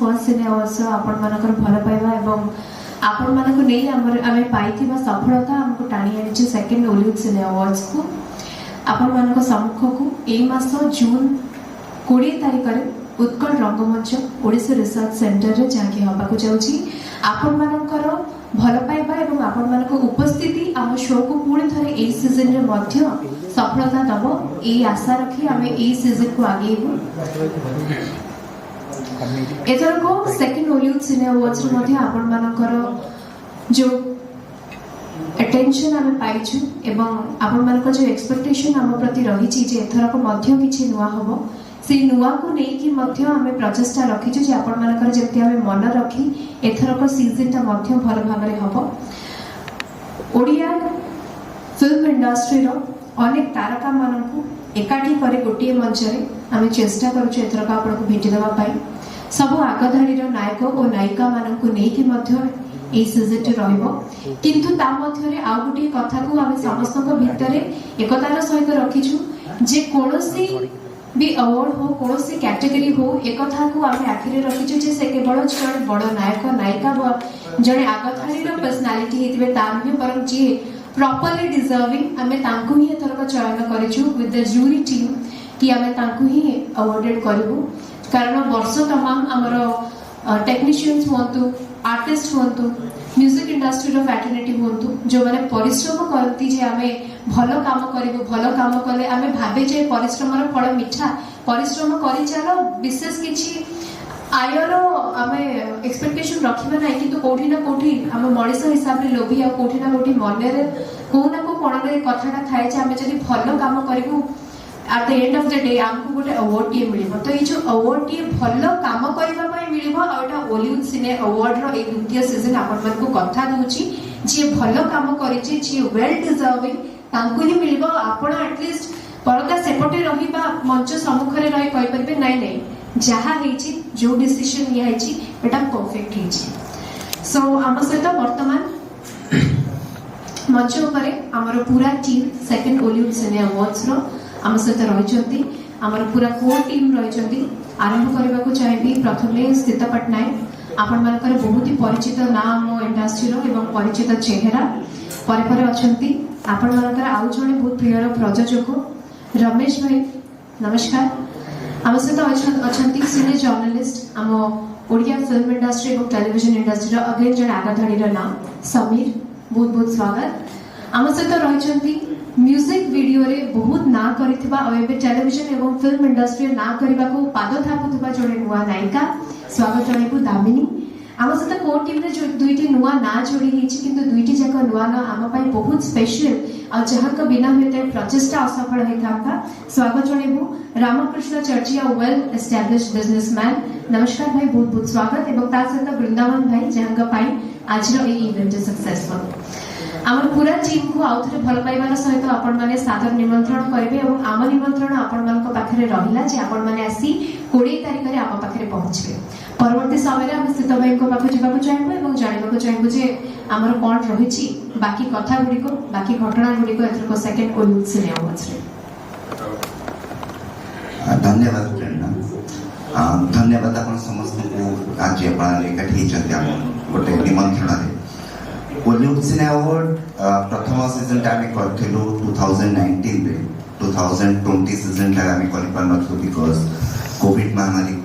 First सिने awards आपण मानकर भल पाइबा एवं आपण मानक नहीं आमे पाइथिबा सफलता हमको टाणी आनी सेकंड ओलिउड सिने अवार्ड्स को आपण मानक सम्मुख को एई मास जून 20 तारिख रे उत्कल रंगमंच ओडिशा रिसर्च सेंटर रे जाके हबाको जाउची आपण मानकर भल पाइबा एवं आपण मानक उपस्थिति आम शो को पुणी थरे एई सीजन रे मध्य सफलता दबो एई आशा रखी आमे एई सीजन को आगेबू। एथर को सेकंड ओलिउड सिने अवार्ड्स रे मध्य आपण मानकर जो अटेंशन आमे पाइछु एवं आपण मानकर जो एक्सपेक्टेशन आम प्रति रही छि जे एथर को मध्य किछि नुवा हबो से नुआ को नहीं कि मध्य आमे प्रचेष्टा रखिछु जे आपण मानकर जेति आमे मन रखी एथर को सीजन ता मध्य भल भाबरे हबो। ओडिया फिल्म इंडस्ट्री रो अनेक तारका मानकु एकाठी करे गोटिए मंच रे आमे चेष्टा करूछु एथर का आपण को भेटि देबा पाई सब आगधाड़ी रो नायक और नायिका मानकु नहीं कि मध्य ए सीजन टे रहइबो किंतु ता मध्य रे आ गोटिए कथा को आमे समस्त को भितरे एकतार सहित रखिछु जे कोनोसी भी अवार्ड हो कोनोसी कैटेगरी हो एक कथा को आमे आखिरे रखिछु जे से केवल जण बड़ नायक नायिका जणे आगधाड़ी रो पर्सनालिटी हेतिबे ता नुहे परम जे प्रॉपर्ली डिजर्विंग आमे तांकु ही एथर को चयन करिछु विद द जूरी टीम कि आमे तांकु ही अवार्डेड करबो कारण वर्ष तमाम हमर टेक्नीशियंस होंतु आर्टिस्ट होंतु म्यूजिक इंडस्ट्री रो फैटर्निटी होंतु जो माने परिश्रम करती जे आमे भलो काम करिबो भलो काम कले आमे भाबे जे परिश्रम रो फल मिठा परिश्रम करि चालो विशेष किछि आयर आमे एक्सपेक्टेशन रखिबा नै किंतु कोठी ना कोठी हम मଣିଷ हिसाब रे लोभी आ कोठी ना कोठी मन रे को ना को कोण रे कथाटा थाए जे आमे जदी भलो काम करिबो at the end of the day हमको गोटे अवार्ड टी मिलिबो तो ये जो अवार्ड टी भलो काम करबा पई मिलिबो आ एटा ओलिउड सिने अवार्ड रो एक द्वितीय सीजन आपण मन को कथा दूची जे भलो काम करिछि जे वेल डिजर्विंग तांको ही मिलिबो आपण एटलीस्ट परदा सेपटे रहिबा मंच सम्मुख रे रहि कहि परबे नै नै जहा हेछि जो डिसीजन या हेछि एटा परफेक्ट हेछि। सो हम सहित वर्तमान मंच ऊपर हमर पूरा टीम सेकंड ओलिउड सिने अवार्ड्स रो आम सहित रही आमर पूरा कोर टीम रही आरंभ करने को चाहिए प्रथमे स्थित पट्टनायक आपण मानकर बहुत ही परिचित नाम इंडस्ट्री एवं परिचित चेहरा पर अच्छी आपण मानकर आउ जड़े बहुत प्रिय प्रयोजक रमेश भाई नमस्कार आम सहित अच्छा सिने जर्नलिस्ट आम ओडिया फिल्म इंडस्ट्री और टेलीविजन इंडस्ट्री अगेन जड़े आगधाड़ी नाम समीर बहुत बहुत स्वागत आम सहित रही म्यूजिक वीडियो रे बहुत ना करिथिबा अबे टेलीविजन एवं फिल्म इंडस्ट्री ना करबा को पाद थापुथिबा जड़े नुआ नायिका स्वागत जणेबु दामिनी आम सहित को टीम रे जो दुईटी नुआ ना जोड़ी हिछि किंतु दुईटी जक नुआ ना आम पई बहुत स्पेशल आ जहां का बिना हेते प्रचेष्टा असफल हेथांता स्वागत जणेबु रामकृष्ण चर्चिया वेल एस्टैब्लिश्ड बिजनेसमैन नमस्कार भाई बहुत बहुत स्वागत एवं ता सहित वृंदावन भाई जहां का पई आज रो ए इवेंट सक्सेसफुल आमर पूरा टीम को आउ थे भल पाइबार सहित आपण माने सादर निमंत्रण करेंगे और आम निमंत्रण आपण मान पाखे रहा जे आपण माने आसी 20 तारिख रे आम पाखे पहुंचे परवर्ती समय आम स्थित भाई पाख जावाक चाहबू और जानवाक चाहबू जे आमर कौन रही बाकी कथा गुड़िक बाकी घटना गुड़िक एथर सेकेंड ओलिउड सिने अवार्ड्स रे। धन्यवाद प्रेरणा धन्यवाद आपण समस्त को आज आपण एकाठी होते आम गोटे निमंत्रण ओलिउड सिने अवार्ड प्रथम सीजन आम करूँ 2019 रे 2020 सीजन आम कर बिकज कोविड महामारी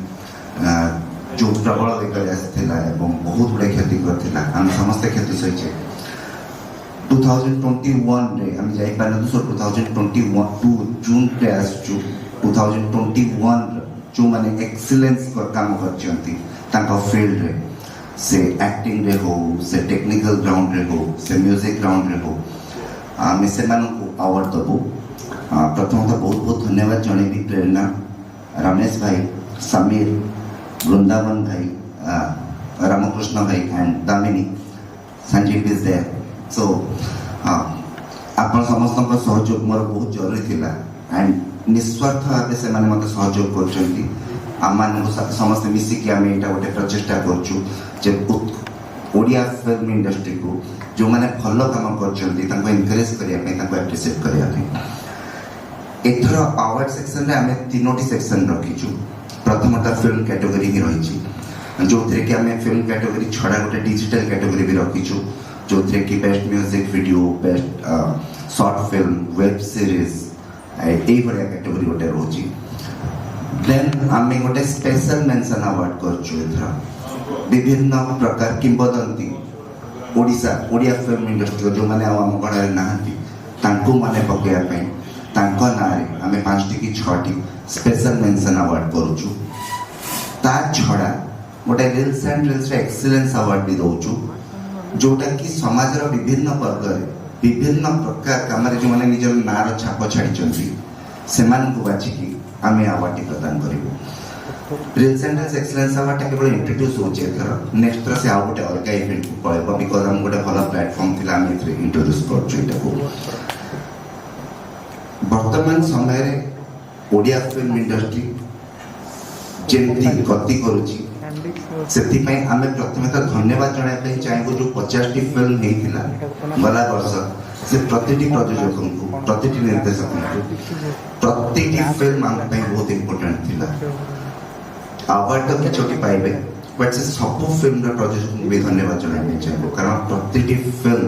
जो प्रबल वेग आसाला बहुत गुड़े क्षति करता आम समस्ते क्षति सही 2021 रे आम जापार सो 2021 जून रे आसु 2021 जो माने एक्सीलेंस काम कर फील्ड रे से एक्टिंग रे हो से टेक्निकल ग्राउंड रे हो से म्यूजिक ग्राउंड रे हो आम से अवार्ड दबू प्रथम तो बहुत बहुत धन्यवाद जनइबी प्रेरणा रमेश भाई समीर वृंदावन भाई रामकृष्ण भाई and Damini Sanjeev is there so आपण समस्त सहयोग मोर बहुत जरूरी थिला एंड निस्वार्थ भाव से माने मते सहयोग करछंती आम समस्ते मिसिकी आम यहाँ गोटे प्रचेषा करूँ ओडिया फिल्म इंडस्ट्री को जो मैंने भल काम कर एनकरेज करने एप्रिशिएट करने एथर अवार्ड सेक्शन रे आम 3टी सेक्शन रखीचु प्रथमटा फिल्म कैटेगरी ही रही जो थे कि आम फिल्म कैटेगरी छड़ा गोटे डिजिटल कैटेगरी भी रखीचु जो थे कि best music video best short film web series यही भाया कैटेगरी गोटे रोची देन आम गोटे स्पेशल मेंशन अवार्ड कर विभिन्न प्रकार किंवदंती ओडिशा ओडिया फिल्म इंडस्ट्री जो मैंने आम गणारे ना माने पकड़ा ना आम 5 कि 6 स्पेशल मेंशन अवार्ड करुचु ता छड़ा गोटे reels and reels excellence award भी दौचु जोटा कि समाज विभिन्न वर्ग विभिन्न प्रकार काम जो मैंने निजर नार छाप छाड़ी से बाछिकी आम अवार्ड प्रदान करूँ reels and reels excellence award केवल इंट्रोड्यूस होची एथर नेक्स्ट थर से आ गोटे अलग इवेंट को पळेबो बिकॉज हम गोटे भल प्लेटफॉर्म थिला हम एथरे इंट्रोड्यूस करछु एटाको वर्तमान समय रे ओडिया फिल्म इंडस्ट्री जेमती गति करूची सेति पई आमे प्रथमे तो धन्यवाद जणाय पई चाहेबो जो 50 टी फिल्म हेतिला गला वर्ष से प्रतिटी प्रयोजक को प्रतिटी निर्देशक को प्रतिटी फिल्म आम पई बहुत इंपोर्टेंट थिला अवार्ड तो किछोटी पाइबे बट से सब फिल्म रा प्रयोजक को भी धन्यवाद जणाय चाहेबो कारण प्रतिटी फिल्म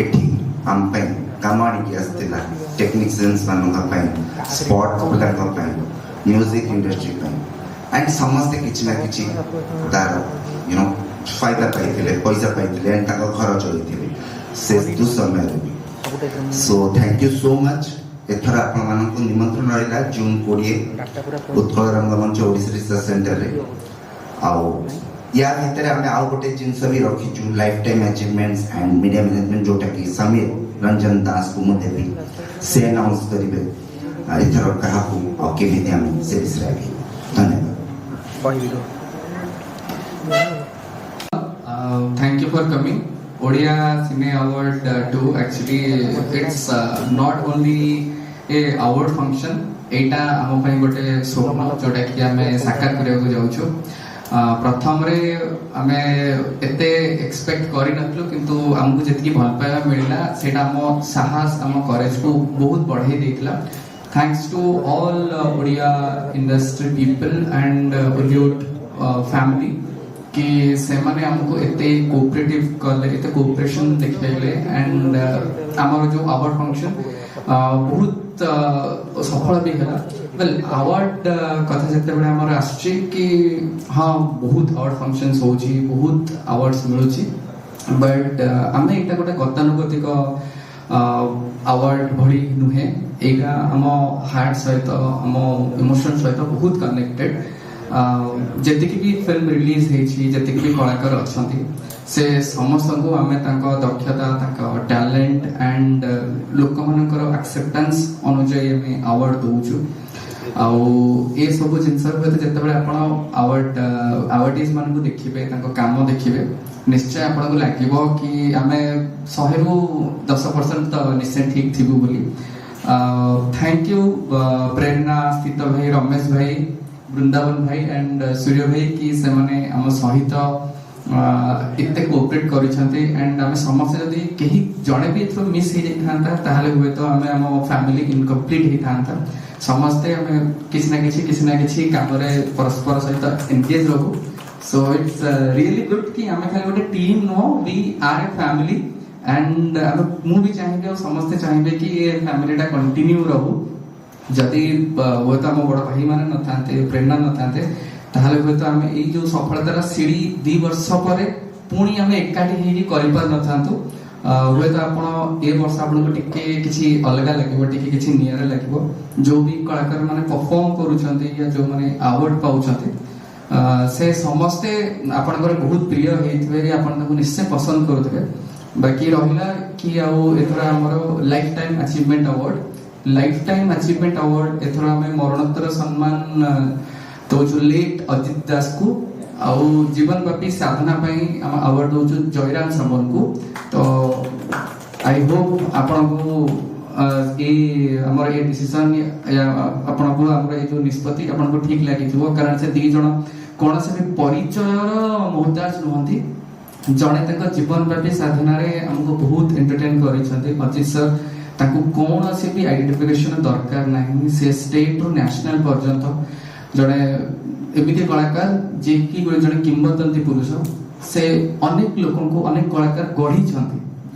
एठी आम पई कामाणी की आस्तिला टेक्नीशियंस मानका पई स्पोर्ट पिलाका पई म्यूजिक इंडस्ट्री पई एंड समस्ते किछि ना किछि तार यू नो फायदा पाइथिले पैसा पाइथिले एंड ताको घर चलिथिले से दु समय रे सो थैंक यू सो मच एथरा आपण मानको निमंत्रण रहिला जून 20 उत्कल रंगमंच ओडिसा रिसर्च सेंटर रे आउ या भितर हमें आउ गोटे जिंस भी रखिचु lifetime achievements and media management जोटा कि समीर रंजन दास को मु देबी से अनाउंस करिवे एथरा कहा को आ केमिति हम से विषय आगे धन्यवाद Thank you for coming. Odia Cine Award 2 actually it's not only a award function. एटा हम पई गोटे स्वप्न जोटा कि आमे साकार करिया को जाउछु प्रथम रे आमे एते एक्सपेक्ट करि नथलो किंतु हमकु जेतकी भल पाया मिलला सेटा हम साहस हम करेज को बहुत बढ़ाई देथिला thanks to all Odia industry people and Bollywood family कि से माने हमको इतने कोऑपरेटिव करले इतने कोऑपरेशन दिखाइले एंड हमर जो अवार्ड फंक्शन बहुत सफल भी हला वेल अवार्ड कथा जते बडे हमर आछी कि हां बहुत अवार्ड फंक्शंस होची बहुत अवार्ड्स मिलुची बट हमें एटा गोटे गतानुगतिक अवार्ड भरी नुहे एगा हम हार्ट सहित हम इमोशन सहित बहुत कनेक्टेड जति भी फिल्म रिलीज हेची जति भी कलाकार अछंती से समस्त को हमें तांको दक्षता तांको टैलेंट एंड लोक मानकर एक्सेप्टेंस अनुजय में अवार्ड दोछु आ ए सब जिनस जते बडे आपण अवार्ड अवार्डीज मान को देखिबे तांको काम देखिबे निश्चय आपण को लागिबो कि हमें 100 रु 10% तो निश्चय ठीक थिबु बोली थैंक यू प्रेरणा स्थित भाई रमेश भाई वृंदावन भाई एंड सूर्य भाई की से माने हम सहित इतने कोऑपरेट करिसंते एंड हम समस्त जदी केही जणे भी थ्रो मिस हे थांता ताहाले हुए तो हमें हम फैमिली इनकम्प्लीट हे थांता समस्त हमें किसी ना किसी काम रे परस्पर सहित एंगेज रहू सो इट्स रियली गुड कि हमें खाली गोटे team no we are a family and मु भी चाहिए और समस्त चाहिए कि ये फैमिलीटा कंटिन्यू रहू जदि वो तो आम बड़ भाई माने न थांते प्रेरणा न थांते ताहले हुए तो आमे ए जो सफलतार सीढ़ी 2 वर्ष पर पुणी आमे एकाठी हेई करि पार न थांतु हुए तो आपण ए वर्ष आपण को टिके किछि अलगा लागिवो टिके किछि नियर लागिवो जो भी कलाकार माने परफॉर्म करूछन्ते या जो माने अवार्ड पाउछन्ते से समस्ते आपनकर बहुत प्रिय हेइतबे आपण ताको निश्चय पसंद करथबे बाकी रहिला कि आउ एथरा हमरो लाइफ टाइम अचीवमेंट अवार्ड एथरा हमें मरणोत्तर सम्मान तो जो लेट अजित दास को आउ जीवन व्यापी साधना पई हम अवार्ड दोछु जयराम समन को तो आई होप आपन को ए हमर ए डिसीजन आपन को हमर ए जो निष्पत्ति आपन को ठीक लागि थो कारण से दी जण कोन से भी परिचयर मोहताज नहंती जणे तक जीवन व्यापी साधना रे हमको बहुत एंटरटेन करिसंते अजित सर ताकू कौन से भी आइडेंटिफिकेशन दरकार नहीं से स्टेट रु नेशनल पर्यंत जड़े एमिति कलाकार जे कि जड़े किंवदंती पुरुष से अनेक लोक को अनेक कलाकार गढ़ी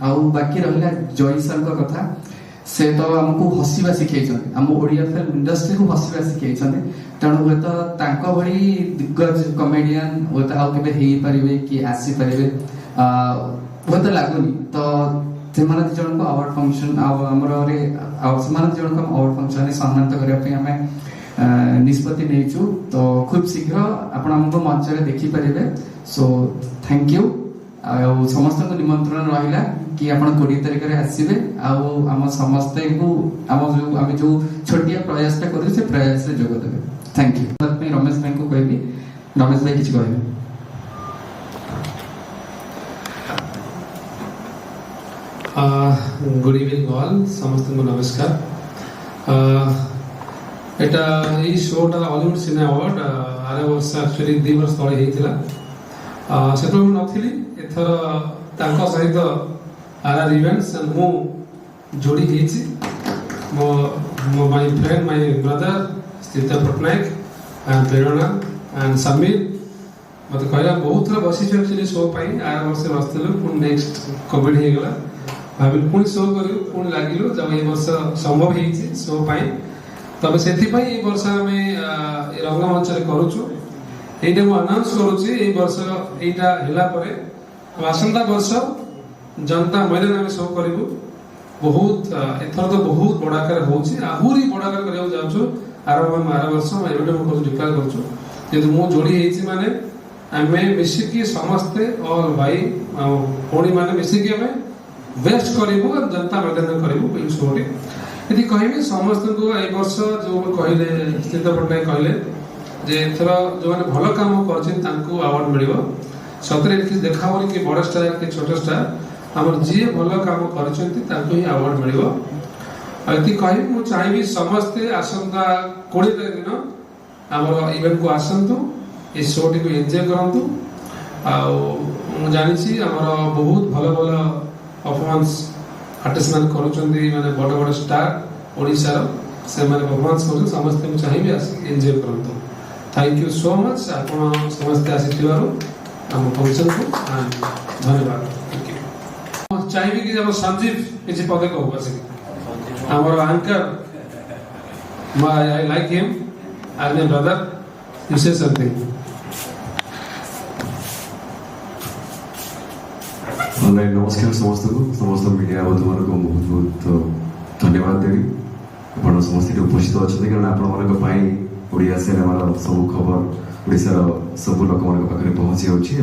आउ बाकी रहा जय सर का कथा से तो आमको हसवा शिखई आम ओडिया फिल्म इंडस्ट्री को हसवा शिखई तेणु हे तो भली दिग्गज कमेडियन हे तो आउ के कि आसीपारे हे तो लगुनि तो से जन को अवार्ड फंक्शन आमर से जन को अवार्ड फंक्शन सम्मानित करने निष्पत्ति नहीं तो खूब शीघ्र आपण हमको मंच में देखिपारे सो थैंक यू समस्त को निमंत्रण रहा कि आप 20 तारिख में आसवे आम समस्ते को आम जो छोटिया प्रयासटा करूँ से प्रयास में जोग देवे थैंक यू रमेश भाई को कहबी रमेश भाई किसी कहे गुड इवनिंग ऑल समस्त को नमस्कार एटा ये शोटा हॉलीवुड सिने अवार्ड आरे वर्ष एक्चुअली 2 वर्ष तले हेतिला सेतो नथिली एथर तांको सहित आर इवेंट्स एंड मो जोड़ी हेछि मो माय फ्रेंड माय ब्रदर स्थित Patnaik and Prerna and Sameer मत कहला बहुत थोड़ा बसी एक्चुअली शो पाई आर वर्ष बसतलु पुन नेक्स्ट कोविड हे गला भाबिल पुन शो करियो पुन लागिलो जब ये वर्ष संभव हेछि शो पाई तबे सेति पई ए वर्ष हमें रंगमंच रे करूछु एटा मु अनाउंस करूछि ए वर्ष एटा हिला परे आसंता वर्ष जनता मैदान में शो करिबु बहुत एथर तो बहुत बड़ा कर होछि आहुरी बड़ा कर करियो जाउछु आर वर्ष मैं एटा मु को डिक्लेयर करछु जे मु जोड़ी हेछि माने हमें मिसी की समस्त और भाई कोणी माने मिसी की हमें वेस्ट करिबु जनता मैदान में करिबु ए शोटी यदि कहबी समस्त को ए वर्ष जो कहले स्थित पटनायक कहले जे एथर जो माने भलो काम करछिन तांको अवार्ड मिलिबो सतरे कि देखावनी कि बड़ स्टार कि छोट स्टार हमर जे भलो काम करछन्ती तांको ही अवार्ड मिलिबो यदि कहबी मु चाहेबी समस्त आसंता 20 तारिख दिन हमर इवेंट को आसंतु ए शोटी को एन्जॉय करंतु आ मु जानि छी हमर बहुत भलो भलो परफॉर्मेंस आर्टिस्ट मान करूचंदी माने बड़ बड़ स्टार ओडिसा रो से माने परफॉर्मेंस करू समस्त को चाहिए आसी एन्जॉय करंतु थैंक यू सो मच आपण समस्त आसीथिबारो हम फंक्शन को धन्यवाद थैंक यू चाहिए कि जब संजीव किसी पदे को आसी हमर anchor I like him as my brother you say something नमस्कार समस्त मीडिया बंधु मान को बहुत बहुत धन्यवाद देवी आप समस्त उपस्थित अच्छा कारण आपण ओडिया सिनेमार सब खबर ओडिशार सब लोक मान पाखे पहुँची जाऊँगी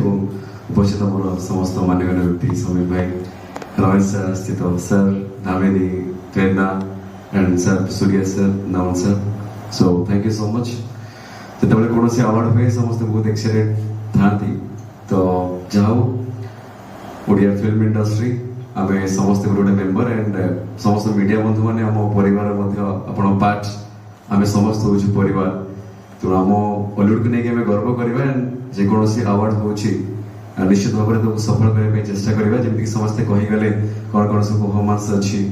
उपस्थित मोर समस्त मान्यगण्य व्यक्ति समीर भाई रमेश सर स्थित सर धामेदी Prerna and sir Surya sir Navan sir so thank you so much जो कौन से अवार्ड हुए समस्त बहुत एक्साइटेड था तो जाओ ओडिया फिल्म इंडस्ट्री आम समस्त गोटे मेंबर एंड समस्त मीडिया बंधु मैंने आम परिवार पार्ट आम समस्त हूँ परिवार तेणु आम बॉलीवुड को लेकिन गर्व करवा एंड जेकोसी अवार्ड हो निश्चित भाव में सफल करने चेष्टा करवा जमीक समस्ते कहीगले कौन कौन सब परफॉर्मेंस अच्छी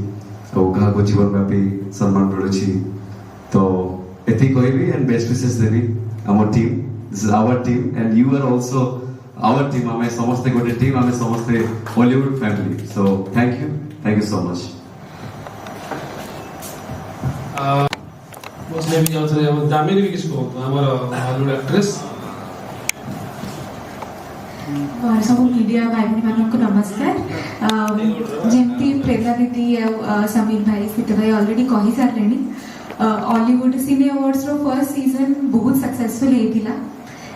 क्या को जीवन व्यापी सम्मान मिलूँ तो ये कहबी एंड बेस्ट विशेष देवी आम team this is our team and you are also our team आम समस्ते गोटे टीम आम समस्ते Bollywood family so thank you so much उसने भी जाओ थे दामिनी भी किसको हमारा हॉलीवुड एक्ट्रेस और सब मीडिया भाई मान को नमस्कार जमती प्रेरणा दीदी समीर भाई सीत भाई ऑलरेडी कही सारे Hollywood cine awards row first season बहुत सक्सेसफुल हेतिला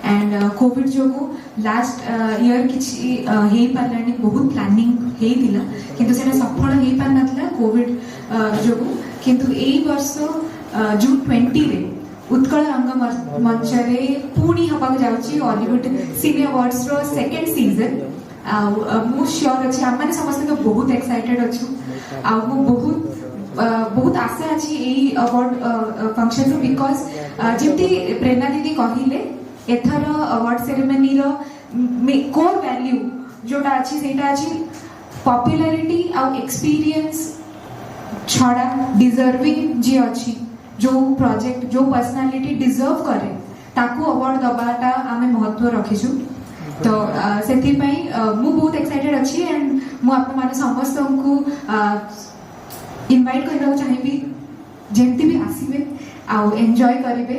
एंड कोविड जो लास्ट ईयर किछि हे पारलानी बहुत प्लानिंग हेतिला किंतु सेना सफल हे पार नथला कोविड जो किंतु एई वर्ष जून 20 रे उत्कल रंगमंच रे पुणी हबाक जाउची हॉलीवुड सिने अवार्ड्स रो सेकंड सीजन मु श्योर अछि हम माने समस्त तो बहुत एक्साइटेड अछु आ मु बहुत आशा अछि एई अवार्ड फंक्शन रो बिकॉज़ जेमती प्रेरणा दीदी कहिले एथर अवार्ड सेरेमनी रो कोर वैल्यू जोटा अछि सेटा अछि पॉपुलैरिटी आ एक्सपीरियंस छड़ा डिजर्विंग जे अछि जो प्रोजेक्ट जो पर्सनालिटी डिजर्व करे ताकू अवार्ड दबाटा आमे महत्व रखिछु तो सेथि पई मु बहुत एक्साइटेड अछि एंड मु आपन माने समस्त को इनवाइट करबा चाहिबी जेंति भी आसीबे आ एन्जॉय करिवे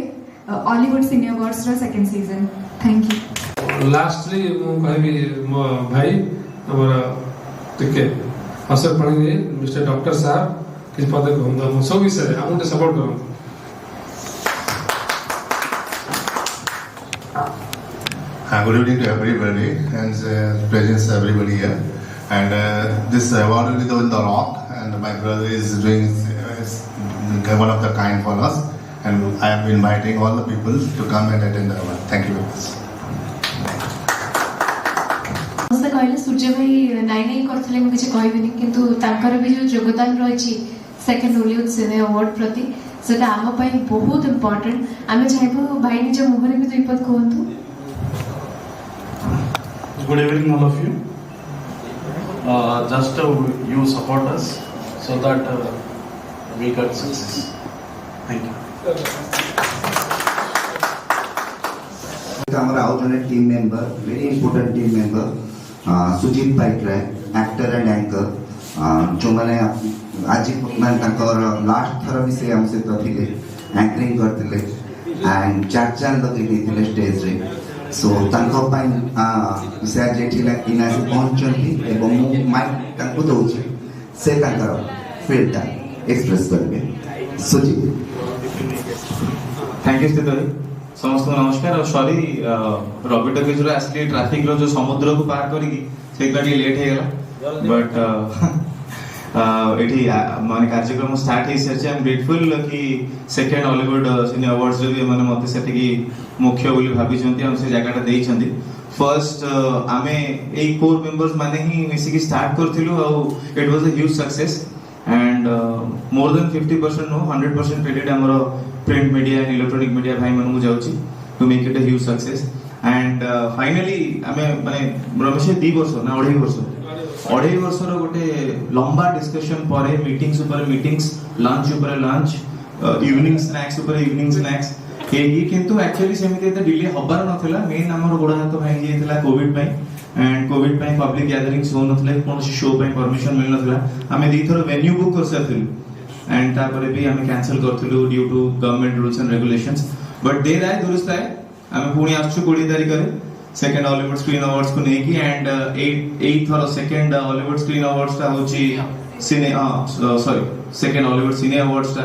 हॉलीवुड सिने अवार्ड्स रो second season thank you lastly मु कहबी मो भाई हमर टिके अवसर पड़े मिस्टर डॉक्टर साहब किस पद को सब विषय आप सपोर्ट करूँ Good evening to everybody and presence everybody here. And this award will be in the rock, and my brother is doing one of the kind for us. And I am inviting all the people to come and attend the award. Thank you very much. ସମସ୍ତେ କହିଲେ ସୂର୍ଯ୍ୟ ଭାଇ ନାଇଁ ନାଇଁ କରିଥିଲେ ମୁଁ କିଛି କହିବିନି କିନ୍ତୁ ତାଙ୍କର ବି ଯୋଉ ଯୋଗଦାନ ରହିଛି ସେକେଣ୍ଡ ଓଲିଉଡ୍ ସିନେ ଆୱାର୍ଡ ପ୍ରତି ସେଟା ଆମ ପାଇଁ ବହୁତ ଇମ୍ପୋର୍ଟାଣ୍ଟ ଆମେ ଚାହିଁବୁ ଭାଇ ନିଜ ମୁହଁରେ ବି ଦୁଇ ପଦ କୁହନ୍ତୁ Good evening, all of you. Just you support us so that we got success. Thank you. ଆମର ଆଉ ଜଣେ team member very important team member Sujit Paikray actor and anchor ଯେଉଁମାନେ ଆଜି ମାନେ ତାଙ୍କର ଲାଷ୍ଟ ଥର ବି ସେ ଆମ ସହିତ ଥିଲେ ଆଙ୍କରିଂ କରିଥିଲେ ଆଣ୍ଡ ଚାର୍ଚାଲ ଲଗେଇ ଦେଇଥିଲେ ଷ୍ଟେଜରେ ସୋ ତାଙ୍କ ପାଇଁ ସେ ଆଜି ଏଠି କିନା ଆସି ପହଞ୍ଚନ୍ତି ଏବଂ ମୁଁ ମାଇକ୍ ତାଙ୍କୁ ଦେଉଛି ସେ ତାଙ୍କର ଫିଲ୍ଡଟା ଏକ୍ସପ୍ରେସ୍ କରିବେ ସୁଜିତ थैंक यू स्थित समस्त नमस्कार और सॉरी रवि टॉकीज रो असली ट्रैफिक रो जो समुद्र को पार करी से गाड़ी लेट हे गला बट एठी माने कार्यक्रम स्टार्ट हे सर आई एम ग्रेटफुल कि सेकंड हॉलीवुड सिने अवार्ड्स रे भी माने मते सेठी की मुख्य बोली भाबी छंती हम से जगहटा देई छंती फर्स्ट आमे ए कोर मेंबर्स माने ही मिसी की स्टार्ट करथिलु और it was a huge success and more than 50% no 100% credit amaro print media and electronic media bhai manu jauchi to make it a huge success and finally ame mane Ramesh 2 वर्ष ना 2.5 वर्ष रो गोटे लंबा discussion परे meetings ऊपर meetings lunch ऊपर lunch evening snacks ऊपर evening snacks एही किंतु एक्चुअली सेमिति एते डिले हबार नथिला मेन हमर गोडा हाथ भाई जेथिला कोविड पई एंड कोविड पई पब्लिक गैदरिंग्स हो नथले कोनसी शो पई परमिशन मिल नथला हमें दी थरो वेन्यू बुक कर सकथिलु एंड तापरे भी हमें कैंसिल करथिलु due to government rules and regulations but देर आए दुरुस्त आए हमें पुणी आसछु 20 तारिख रे सेकंड हॉलीवुड स्क्रीन अवार्ड्स को नेकी and 8 thorough second Hollywood screen awards ता होची सिने sorry second Hollywood cine awards ता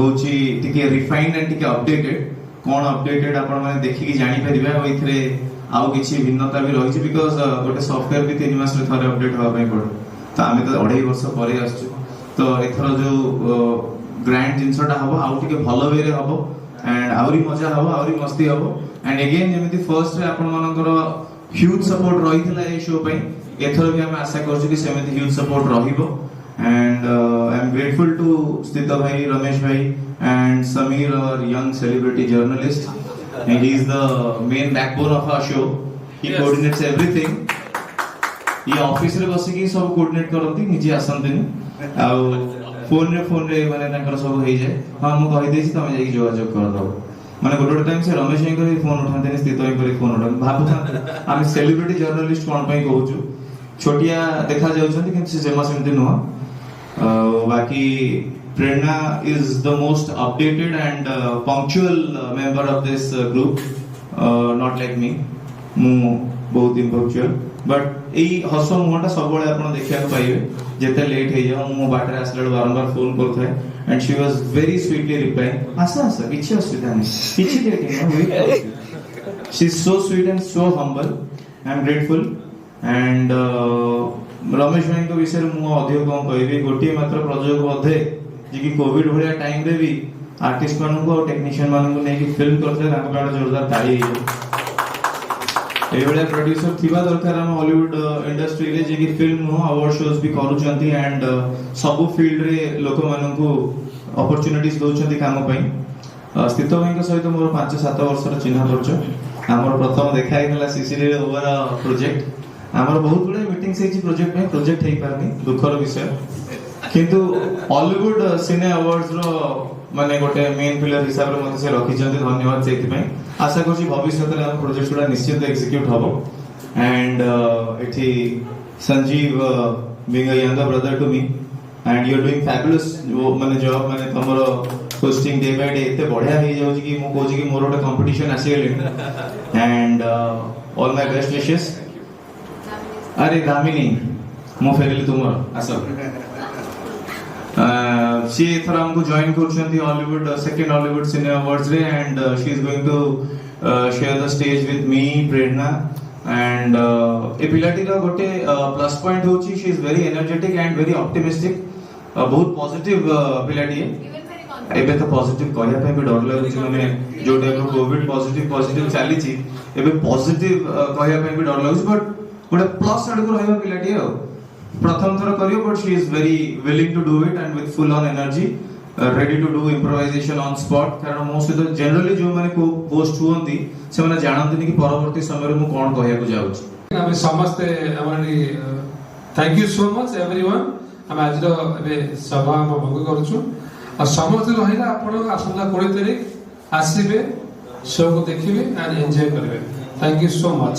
होची टिके रिफाइंड एंड टिके अपडेटेड कोन अपडेटेड आपण माने देखि कि जानि परिबा और इथरे आउ किछि भिन्नता भी रहिछि बिकॉज़ गोटे सॉफ्टवेयर भी 3 मास रे थरे अपडेट होबा पई पड़ो त आमे तो 2.5 वर्ष परे आछछु तो एथरो जो ग्रैंड जिंसटा हबो आउ टिके भलो वे रे हबो एंड आउरी मजा हबो आउरी मस्ती हबो एंड अगेन जेमिति फर्स्ट रे आपण मानकर ह्यूज सपोर्ट रहितला ए शो पई एथरो भी हम आशा करछु कि सेमिति ह्यूज सपोर्ट रहिबो and I am grateful to Stita bhai, Ramesh bhai and Samir, our young celebrity journalist, and he is the main backbone of our show. He coordinates everything. He office रे बसी की सब coordinate करंती निजे आसंतनी आ phone रे माने तांकर सब होई जाय हां मु कहि देछि तमे जाई जोगाजोग कर दो माने गोटे टाइम से रमेश भाई को फोन उठाते स्थित भाई को फोन उठा भाबुता हम सेलिब्रिटी जर्नलिस्ट कोन पई कहूछु छोटिया देखा जाउछंती कि से जेमा सेमती नुवा बाकी प्रेरणा is the most updated and punctual member of this group not like me मु बहुत impunctual but एई हसो मुटा सब बळे आपण देखिया पाइबे जेते लेट हे जा मु बाटरे आसले बारंबार phone करथाय and she was very sweetly replying आसा किछि असुविधा नै किछि late she is so sweet and so humble I am grateful and Ramesh भाई को विषय मु अधिक कोन कहबी गोटी मात्र प्रयोग बधे जे कि कोविड भलिया टाइम रे भी आर्टिस्ट मानन को टेक्नीशियन मानन को नै कि फिल्म करथे ताको काडा जोरदार ताली हे ए भलिया प्रोड्यूसर थिबा दरकार हम हॉलीवुड इंडस्ट्री रे जे कि फिल्म नो अवार्ड शोज भी करू चंती एंड सब फील्ड रे लोक मानन को अपॉर्चुनिटीज दउ चंती काम पई स्थित भाई के सहित मोर 5-7 वर्ष र चिन्ह परिचय हमर प्रथम देखा हेला सीसीडी रे ओवर प्रोजेक्ट हमर बहुत बड़े मीटिंग से प्रोजेक्ट में प्रोजेक्ट हेई पारनी दुखर विषय किंतु हॉलीवुड सिने अवार्ड्स रो माने गोटे मेन पिलर हिसाब रे मते से रखि चंती धन्यवाद सेति पई आशा करूँ भविष्य में आम प्रोजेक्ट गुड़ा निश्चित एक्सिक्यूट हम एंड एठी Sanjeev being a younger brother to me and you are doing fabulous जो माने जॉब माने तमरो होस्टिंग डे बाय डे एते बढ़िया हे जाउ कि मु कहू कि मोर गोटे कंपटीशन आसी गेले and all my best wishes अरे दामिनी मु फेरली तुमर आस सी एथर हमको जॉइन करछंती Hollywood second Hollywood cine awards रे and she is going to share the stage with me Prerna and ए पिलाटी रो गोटे प्लस पॉइंट होची she is very energetic and very optimistic बहुत पॉजिटिव पिलाटी है एबे तो पॉजिटिव कहया पे भी डर लागुची माने जो टाइप कोविड पॉजिटिव चली छी एबे पॉजिटिव कहया पे भी डर लागुची बट गोटे प्लस आड़ को रहबा पिलाटी है प्रथम थर करियो but she is very willing to do it and with full on energy ready to do improvisation on spot कारण मो से जनरली जो माने को पोस्ट हुंती से माने जानंती कि परवर्ती समय रे मु कोन कहया को जाउची ଆମେ ସମସ୍ତେ ଆମର thank you so much everyone ଆମେ ଆଜିର ଏବେ ସଭା ଆମ ଭଙ୍ଗ କରୁଛୁ ଆଉ ସମସ୍ତେ ରହିଲା ଆପଣ ଆସନ୍ତା 20 ତାରିଖ ଆସିବେ ଶୋ କୁ ଦେଖିବେ एंड एंजॉय କରିବେ थैंक यू सो मच